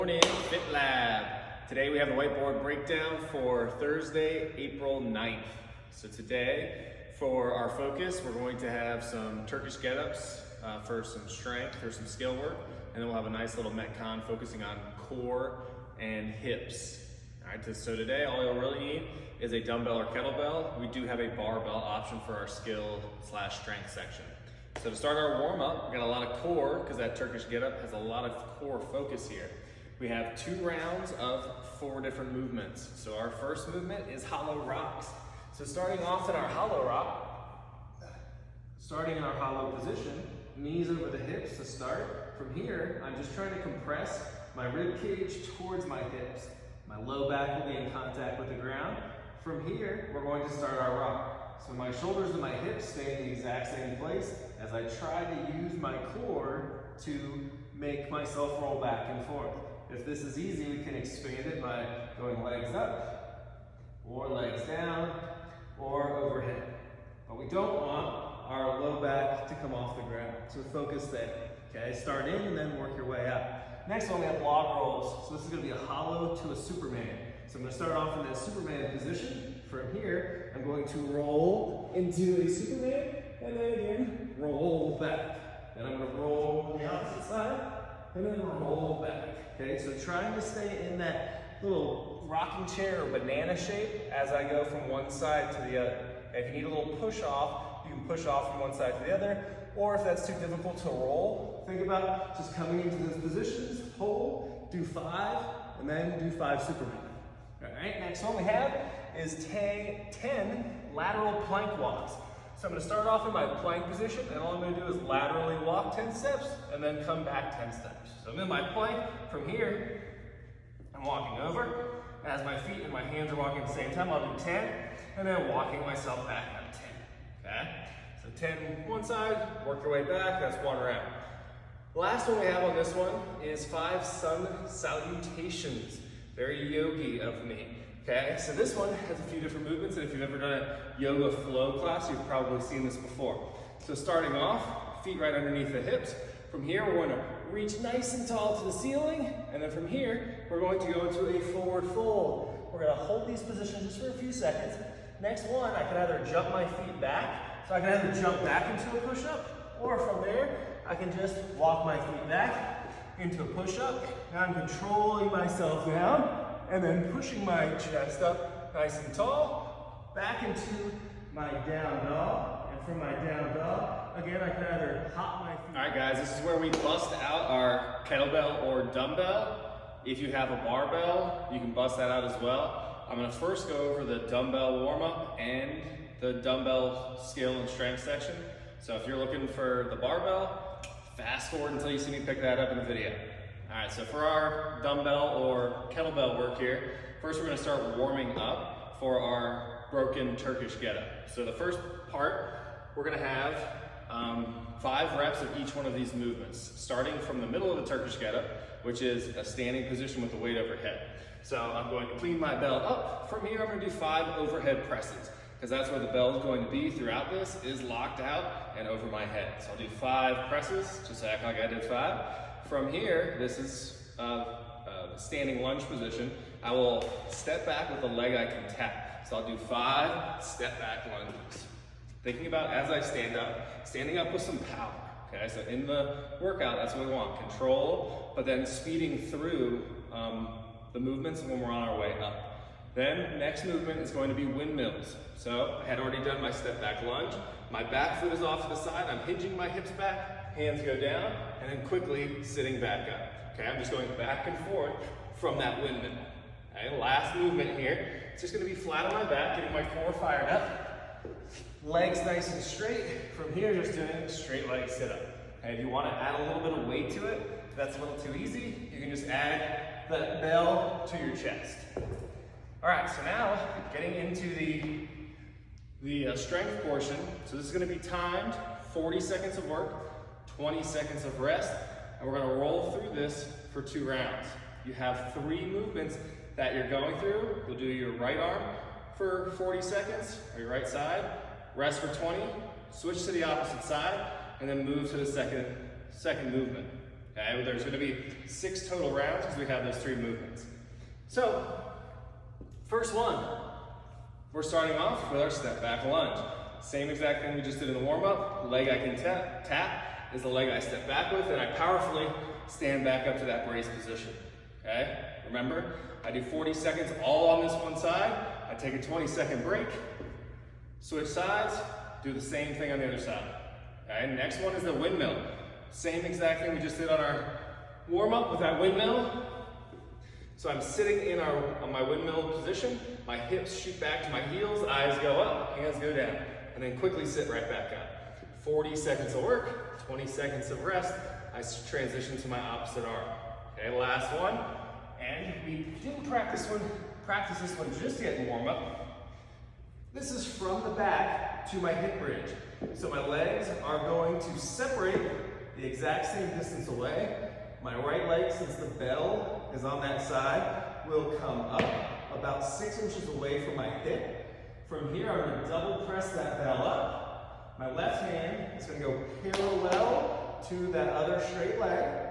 Morning Fit Lab. Today we have the whiteboard breakdown for Thursday, April 9th. So today, for our focus, we're going to have some Turkish get-ups for some strength, for some skill work, and then we'll have a nice little Metcon focusing on core and hips. All right, so today all you'll really need is a dumbbell or kettlebell. We do have a barbell option for our skill/strength section. So to start our warm-up, we got a lot of core because that Turkish get-up has a lot of core focus here. We have 2 rounds of 4 different movements. So our first movement is hollow rocks. So starting off in our hollow rock, starting in our hollow position, knees over the hips to start. From here, I'm just trying to compress my rib cage towards my hips. My low back will be in contact with the ground. From here, we're going to start our rock. So my shoulders and my hips stay in the exact same place as I try to use my core to make myself roll back and forth. If this is easy, we can expand it by going legs up, or legs down, or overhead. But we don't want our low back to come off the ground, so focus there. Okay, start in and then work your way up. Next one, we have log rolls. So this is gonna be a hollow to a Superman. So I'm gonna start off in that Superman position. From here, I'm going to roll into a Superman, and then again, roll back. Then I'm gonna roll on the opposite side, and then roll back. Okay, so trying to stay in that little rocking chair or banana shape as I go from one side to the other. If you need a little push off, you can push off from one side to the other, or if that's too difficult to roll, think about just coming into those positions, hold, do 5, and then do 5 Superman. All right, next one we have is 10 lateral plank walks. So I'm gonna start off in my plank position, and all I'm gonna do is laterally walk 10 steps, and then come back 10 steps. So I'm in my plank. From here, I'm walking over. As my feet and my hands are walking at the same time, I'll do 10, and then walking myself back up 10, okay? So 10 one side, work your way back, that's 1 round. The last one we have on this one is 5 sun salutations. Very yogi of me. Okay, so this one has a few different movements, and if you've ever done a yoga flow class, you've probably seen this before. So starting off, feet right underneath the hips. From here, we're going to reach nice and tall to the ceiling, and then from here, we're going to go into a forward fold. We're going to hold these positions just for a few seconds. Next one, I can either jump my feet back, so I can either jump back into a push-up, or from there, I can just walk my feet back into a push-up. Now I'm controlling myself down, and then pushing my chest up nice and tall, back into my down dog. And from my down dog, again, I can either hop my feet. All right, guys, this is where we bust out our kettlebell or dumbbell. If you have a barbell, you can bust that out as well. I'm gonna first go over the dumbbell warm-up and the dumbbell skill and strength section. So if you're looking for the barbell, fast forward until you see me pick that up in the video. All right, so for our dumbbell or kettlebell work here, first we're gonna start warming up for our broken Turkish get-up. So the first part, we're gonna have 5 reps of each one of these movements, starting from the middle of the Turkish get-up, which is a standing position with the weight overhead. So I'm going to clean my bell up. From here, I'm gonna do 5 overhead presses, because that's where the bell is going to be throughout this, is locked out and over my head. So I'll do 5 presses, just act like I did 5. From here, this is the standing lunge position. I will step back with the leg I can tap. So I'll do 5 step back lunges. Thinking about as I stand up, standing up with some power. Okay, so in the workout, that's what we want. Control, but then speeding through the movements when we're on our way up. Then next movement is going to be windmills. So I had already done my step back lunge. My back foot is off to the side. I'm hinging my hips back, hands go down, and then quickly sitting back up. Okay, I'm just going back and forth from that windmill. Okay, last movement here. It's just gonna be flat on my back, getting my core fired up. Legs nice and straight. From here, just doing a straight leg sit up. Okay, if you wanna add a little bit of weight to it, if that's a little too easy, you can just add the bell to your chest. All right, so now getting into the strength portion. So this is gonna be timed, 40 seconds of work, 20 seconds of rest, and we're gonna roll through this for 2 rounds. You have 3 movements that you're going through. You'll do your right arm for 40 seconds, or your right side, rest for 20, switch to the opposite side, and then move to the second movement. Okay, there's going to be 6 total rounds because we have those 3 movements. So, first one, we're starting off with our step back lunge. Same exact thing we just did in the warm-up. Leg I can tap is the leg I step back with, and I powerfully stand back up to that brace position. Okay, remember, I do 40 seconds all on this one side. I take a 20-second break, switch sides, do the same thing on the other side. Okay, next one is the windmill. Same exact thing we just did on our warm-up with that windmill. So I'm sitting on my windmill position, my hips shoot back to my heels, eyes go up, hands go down, and then quickly sit right back up. 40 seconds of work, 20 seconds of rest, I transition to my opposite arm. Okay, last one, and we didn't practice this one just yet in warm-up. This is from the back to my hip bridge. So my legs are going to separate the exact same distance away. My right leg, since the bell is on that side, will come up about 6 inches away from my hip. From here, I'm going to double press that bell up. My left hand is going to go parallel to that other straight leg.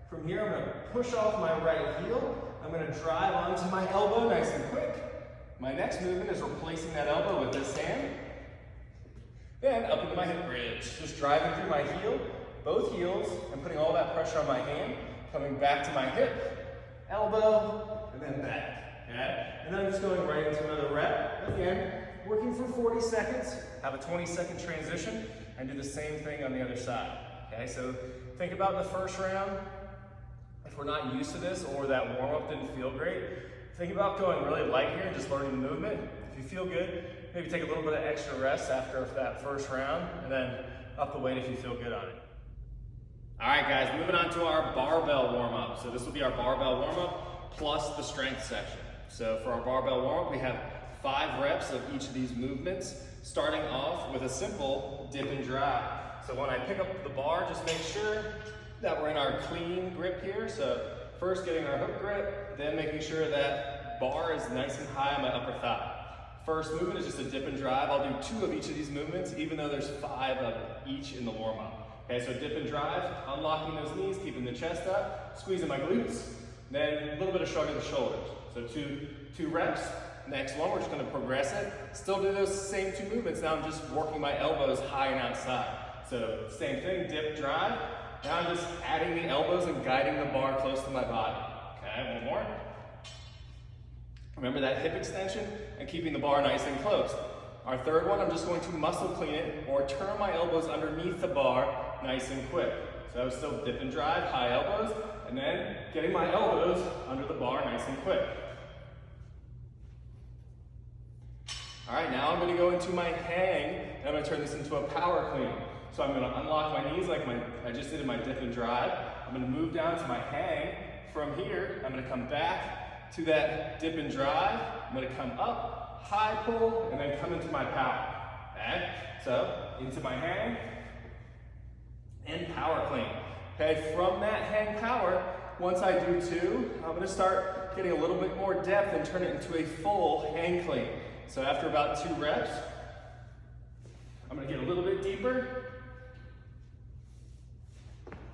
From here, I'm going to push off my right heel. I'm going to drive onto my elbow nice and quick. My next movement is replacing that elbow with this hand. Then up into my hip bridge, just driving through my heel, both heels, and putting all that pressure on my hand, coming back to my hip, elbow, and then back. Okay? And then I'm just going right into another rep. Again, working for 40 seconds, have a 20-second transition, and do the same thing on the other side. Okay, so think about the first round. If we're not used to this or that warm-up didn't feel great, think about going really light here and just learning the movement. If you feel good, maybe take a little bit of extra rest after that first round, and then up the weight if you feel good on it. All right, guys, moving on to our barbell warm-up. So this will be our barbell warm-up plus the strength section. So for our barbell warm-up, we have 5 reps of each of these movements, starting off with a simple dip and drive. So when I pick up the bar, just make sure that we're in our clean grip here. So first getting our hook grip, then making sure that bar is nice and high on my upper thigh. First movement is just a dip and drive. I'll do 2 of each of these movements, even though there's 5 of each in the warm-up. Okay, so dip and drive, unlocking those knees, keeping the chest up, squeezing my glutes, then a little bit of shrug of the shoulders. So two reps. Next one, we're just gonna progress it. Still do those same 2 movements. Now I'm just working my elbows high and outside. So same thing, dip, drive. Now I'm just adding the elbows and guiding the bar close to my body. Okay, one more. Remember that hip extension and keeping the bar nice and close. Our third one, I'm just going to muscle clean it or turn my elbows underneath the bar nice and quick. So still dip and drive, high elbows, and then getting my elbows under the bar nice and quick. All right, now I'm gonna go into my hang, and I'm gonna turn this into a power clean. So I'm gonna unlock my knees like I just did in my dip and drive. I'm gonna move down to my hang. From here, I'm gonna come back to that dip and drive. I'm gonna come up, high pull, and then come into my power. Okay? So, into my hang, and power clean. Okay, from that hang power, once I do 2, I'm gonna start getting a little bit more depth and turn it into a full hang clean. So after about 2 reps, I'm gonna get a little bit deeper,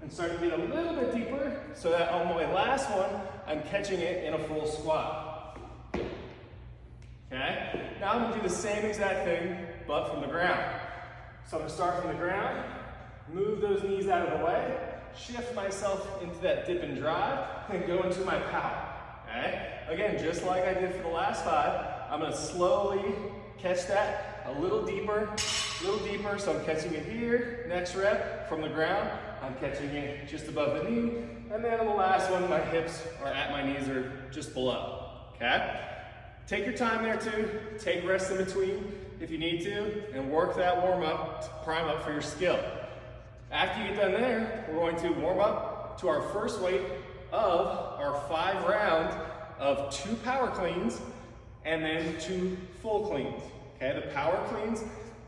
and start to get a little bit deeper, so that on my last one, I'm catching it in a full squat. Okay? Now I'm gonna do the same exact thing, but from the ground. So I'm gonna start from the ground, move those knees out of the way, shift myself into that dip and drive, and go into my power. Okay? Again, just like I did for the last 5, I'm gonna slowly catch that a little deeper, so I'm catching it here. Next rep, from the ground, I'm catching it just above the knee, and then on the last one, my hips are at my knees or just below, okay? Take your time there too, take rest in between if you need to, and work that warm up to prime up for your skill. After you get done there, we're going to warm up to our first weight of our 5 rounds of 2 power cleans and then 2 full cleans. Okay, the power cleans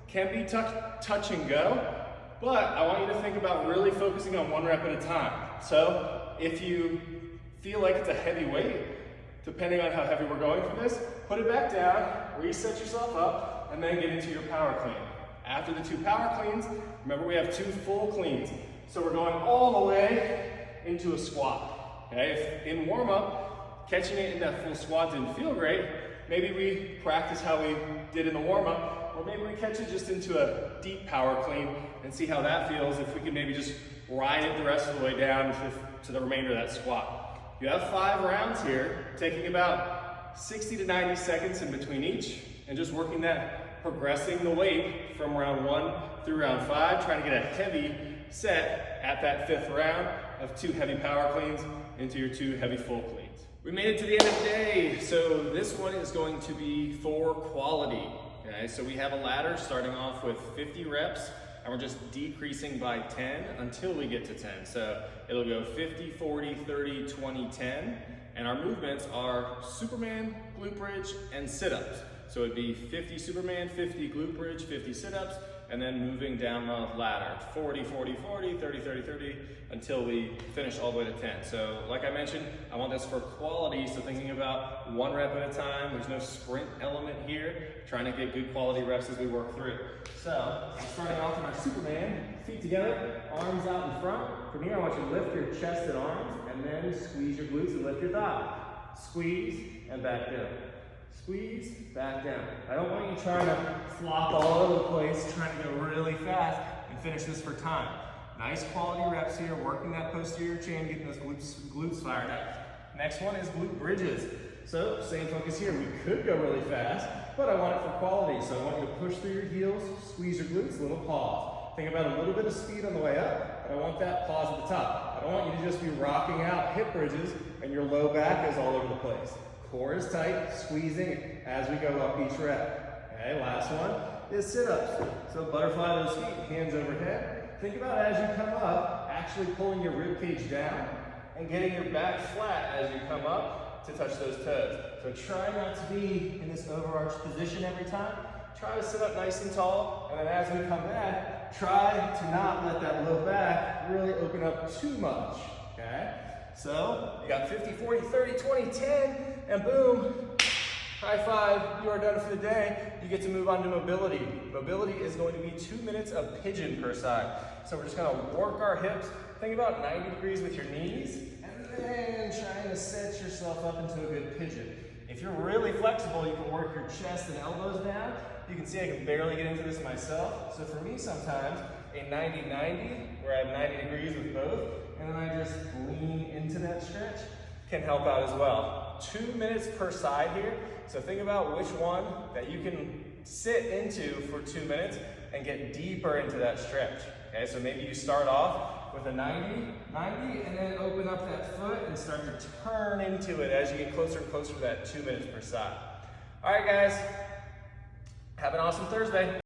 can be touch and go, but I want you to think about really focusing on 1 rep at a time. So if you feel like it's a heavy weight, depending on how heavy we're going for this, put it back down, reset yourself up, and then get into your power clean. After the 2 power cleans, remember we have 2 full cleans. So we're going all the way into a squat. Okay, if in warm-up, catching it in that full squat didn't feel great, maybe we practice how we did in the warm-up, or maybe we catch it just into a deep power clean and see how that feels if we can maybe just ride it the rest of the way down to the remainder of that squat. You have 5 rounds here, taking about 60 to 90 seconds in between each, and just working that, progressing the weight from round 1 through round 5, trying to get a heavy set at that 5th round of 2 heavy power cleans into your 2 heavy full cleans. We made it to the end of the day, so this one is going to be for quality. Okay, so we have a ladder starting off with 50 reps, and we're just decreasing by 10 until we get to 10. So it'll go 50, 40, 30, 20, 10, and our movements are Superman, glute bridge, and sit-ups. So it'd be 50 Superman, 50 glute bridge, 50 sit-ups, and then moving down the ladder, 40, 40, 40, 30, 30, 30, until we finish all the way to 10. So like I mentioned, I want this for quality, so thinking about 1 rep at a time, there's no sprint element here, trying to get good quality reps as we work through. So, starting off in our Superman, feet together, arms out in front. From here, I want you to lift your chest and arms, and then squeeze your glutes and lift your thigh. Squeeze, and back down. Squeeze, back down. I don't want you trying to flop all over the place, trying to go really fast and finish this for time. Nice quality reps here, working that posterior chain, getting those glutes fired up. Next one is glute bridges. So, same focus here. We could go really fast, but I want it for quality. So I want you to push through your heels, squeeze your glutes, little pause. Think about a little bit of speed on the way up, but I want that pause at the top. I don't want you to just be rocking out hip bridges and your low back is all over the place. Core is tight, squeezing as we go up each rep. Okay, last one is sit-ups. So butterfly those feet, hands overhead. Think about as you come up, actually pulling your rib cage down and getting your back flat as you come up to touch those toes. So try not to be in this overarched position every time. Try to sit up nice and tall, and then as we come back, try to not let that low back really open up too much, okay? So, you got 50, 40, 30, 20, 10, and boom, high five, you are done for the day. You get to move on to mobility. Mobility is going to be 2 minutes of pigeon per side. So we're just gonna work our hips. Think about 90 degrees with your knees, and then trying to set yourself up into a good pigeon. If you're really flexible, you can work your chest and elbows down. You can see I can barely get into this myself. So for me sometimes, a 90-90, where I have 90 degrees with both, and then I just lean into that stretch, can help out as well. 2 minutes per side here. So think about which one that you can sit into for 2 minutes and get deeper into that stretch. Okay, so maybe you start off with a 90, and then open up that foot and start to turn into it as you get closer and closer to that 2 minutes per side. All right, guys, have an awesome Thursday.